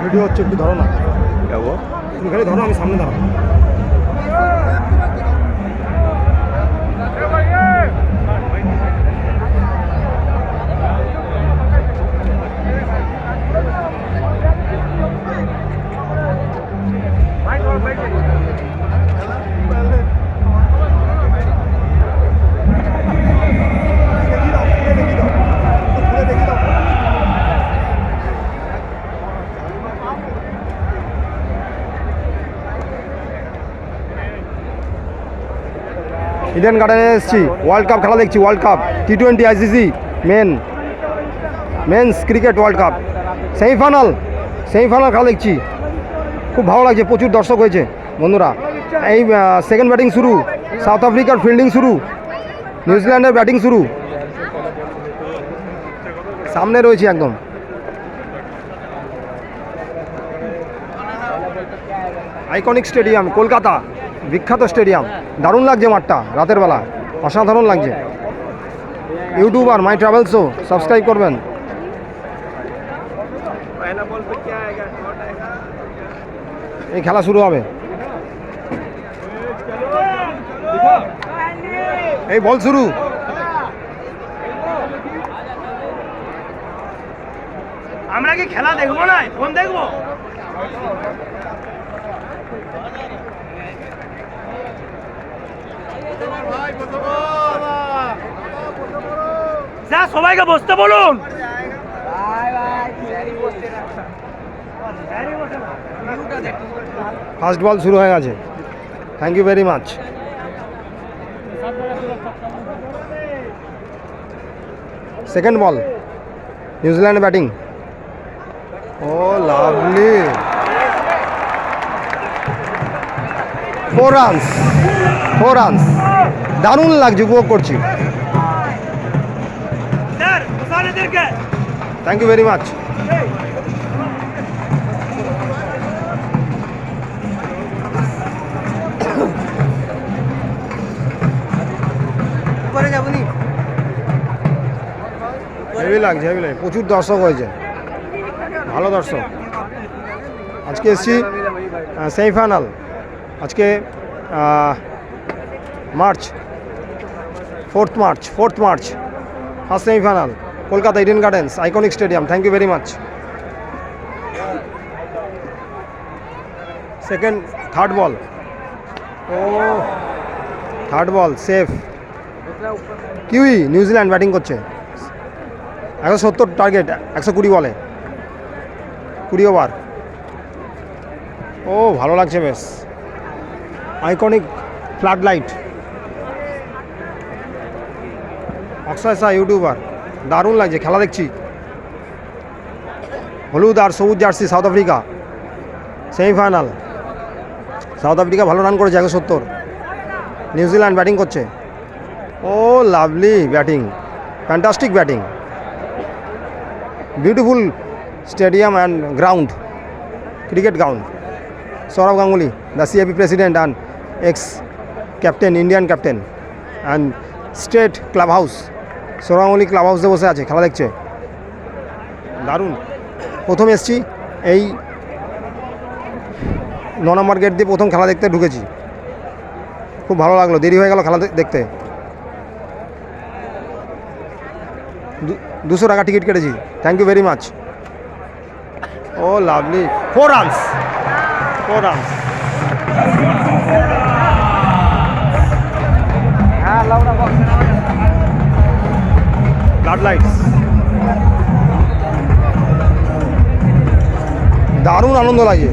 Video হচ্ছে, একটু ধরো না। তুমি খালি ধরো, আমি সামনে দাঁড়াবো। ইডেন গার্ডেনে এসেছি, ওয়ার্ল্ড কাপ খেলা দেখছি। World cup T20 ICC men's cricket world cup semifinal খেলা দেখছি। খুব ভালো লাগছে, প্রচুর দর্শক হয়েছে বন্ধুরা। এই সেকেন্ড ব্যাটিং শুরু, সাউথ আফ্রিকার ফিল্ডিং শুরু, নিউজিল্যান্ডের ব্যাটিং শুরু। সামনে রয়েছে একদম। আইকনিক স্টেডিয়াম কলকাতা, বিখ্যাত স্টেডিয়াম। দারুণ লাগছে মাঠটা রাতের বেলা, অসাধারণ লাগছে। ইউটিউবার মাই ট্রাভেলসও সাবস্ক্রাইব করবেন। এই খেলা শুরু হবে, এই বল শুরু। আমরা কি খেলা দেখবো না, ফোন দেখবো? যা সবাইকে বসতে বলুন। ফার্স্ট বল শুরু হয়ে গেছে। Thank you very much. Second ball, New Zealand batting. Oh lovely, 4 runs. দারুণ লাগছে, উপভোগ করছি। Thank you very much. Heavy লাগছে, প্রচুর দর্শক হয়েছে, ভালো দর্শক। আজকে এসছি সেমিফাইনাল, আজকে fourth March first semifinal Kolkata Eden Gardens iconic stadium. Thank you very much. Third ball safe. Kiwi New Zealand batting করছে, 170 টার্গেট, 120 বলে, 20 ওভার। ও ভালো লাগছে বেশ, iconic floodlight. Akshay Shah YouTuber, দারুণ লাগছে, খেলা দেখছি। হলুদ আর সবুজ jersey, South Africa semifinal. South Africa ভালো রান করেছে, 170। নিউজিল্যান্ড ব্যাটিং করছে। Oh lovely batting, fantastic batting. Beautiful stadium and ground, cricket ground. Sourav Ganguly, the CIB president and ex captain, Indian captain and state clubhouse. Sourav Ganguly club হাউসে বসে আছে, খেলা দেখছে। দারুণ। প্রথম এসছি, এই 9 নম্বর গেট দিয়ে প্রথম খেলা দেখতে ঢুকেছি। খুব ভালো লাগলো, দেরি হয়ে গেল খেলা দেখতে। 200 টাকা টিকিট কেটেছি। Thank you very much. Oh lovely, 4 runs. Floodlights, দারুণ আনন্দ লাগে।